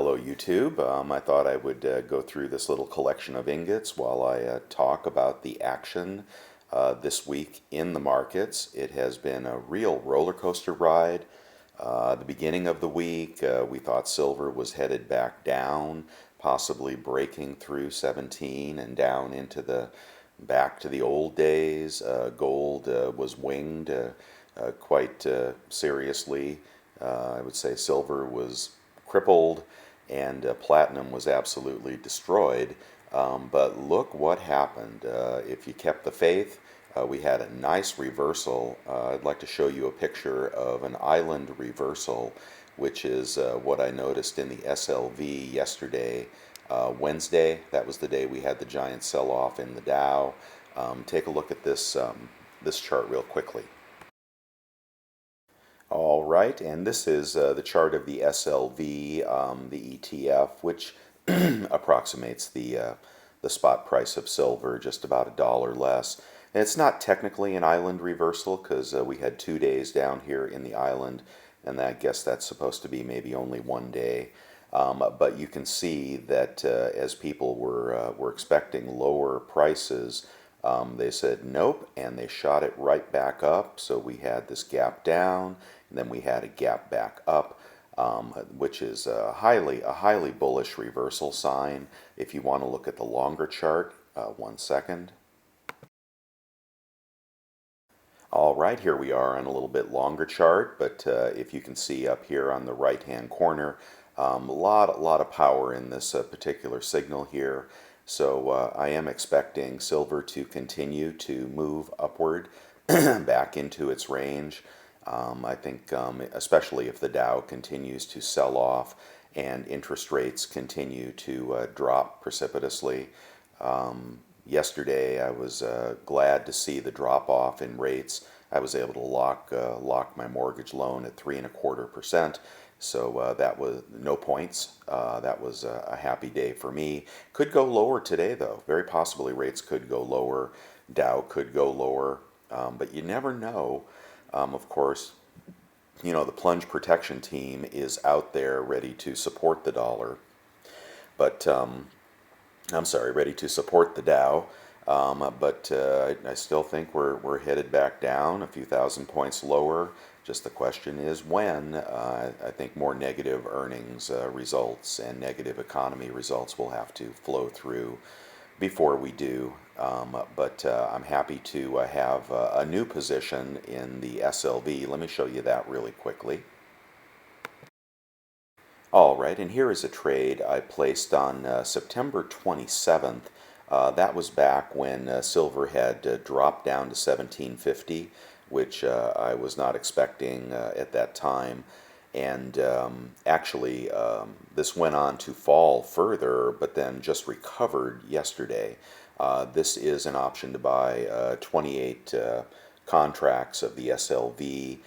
Hello YouTube. I thought I would go through this little collection of ingots while I talk about the action this week in the markets. It has been a real roller coaster ride. The beginning of the week, we thought silver was headed back down, possibly breaking through 17 and down into the back to the old days. Gold was winged quite seriously. I would say silver was crippled, and platinum was absolutely destroyed. But look what happened. If you kept the faith, we had a nice reversal. I'd like to show you a picture of an island reversal, which is what I noticed in the SLV yesterday, Wednesday. That was the day we had the giant sell-off in the Dow. Take a look at this, this chart real quickly. All right, and this is the chart of the SLV, the ETF, which approximates the spot price of silver, just about $1 less. And it's not technically an island reversal because we had 2 days down here in the island, and I guess that's supposed to be maybe only 1 day. But you can see that as people were expecting lower prices, they said nope, and they shot it right back up. So we had this gap down, and then we had a gap back up, which is a highly bullish reversal sign. If you want to look at the longer chart, 1 second. All right, here we are on a little bit longer chart, but if you can see up here on the right-hand corner, a lot of power in this particular signal here. So I am expecting silver to continue to move upward back into its range. I think especially if the Dow continues to sell off and interest rates continue to drop precipitously. Yesterday I was glad to see the drop off in rates. I was able to lock my mortgage loan at 3.25%. So that was no points. That was a happy day for me. Could go lower today though. Very possibly rates could go lower. Dow could go lower. But you never know. Of course, you know, the plunge protection team is out there ready to support the dollar. But I'm sorry, ready to support the Dow. But I still think we're headed back down a few thousand points lower. Just the question is when. I think more negative earnings results and negative economy results will have to flow through before we do. But I'm happy to have a new position in the SLV. Let me show you that really quickly. All right, and here is a trade I placed on September 27th. That was back when silver had dropped down to 1750, which I was not expecting at that time. And actually, this went on to fall further, but then just recovered yesterday. This is an option to buy 28 contracts of the SLV.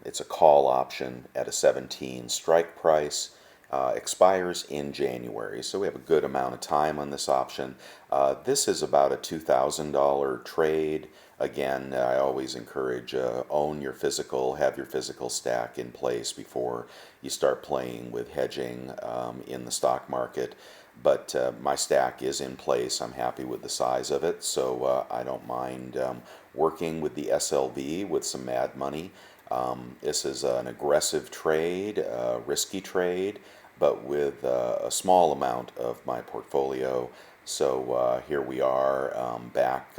It's a call option at a 17 strike price. Expires in January, so we have a good amount of time on this option. This is about a $2,000 trade. Again, I always encourage own your physical, have your physical stack in place before you start playing with hedging in the stock market. But my stack is in place. I'm happy with the size of it, so I don't mind working with the SLV with some mad money. This is an aggressive trade, risky trade, but with a small amount of my portfolio. So here we are back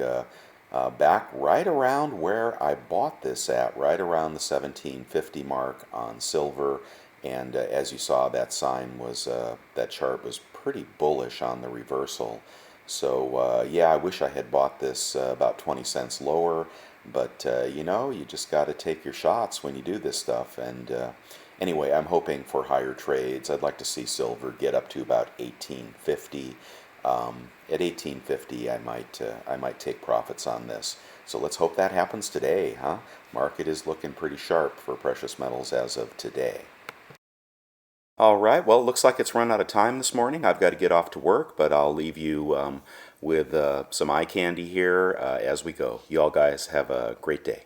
right around where I bought this at, right around the 1750 mark on silver. And as you saw, that sign was, that chart was pretty bullish on the reversal. So yeah, I wish I had bought this about 20 cents lower, but you know, you just got to take your shots when you do this stuff. And anyway, I'm hoping for higher trades. I'd like to see silver get up to about 1850. At 1850, I might take profits on this. So let's hope that happens today, huh? Market is looking pretty sharp for precious metals as of today. All right, well, it looks like it's run out of time this morning. I've got to get off to work, but I'll leave you with some eye candy here as we go. You all guys have a great day.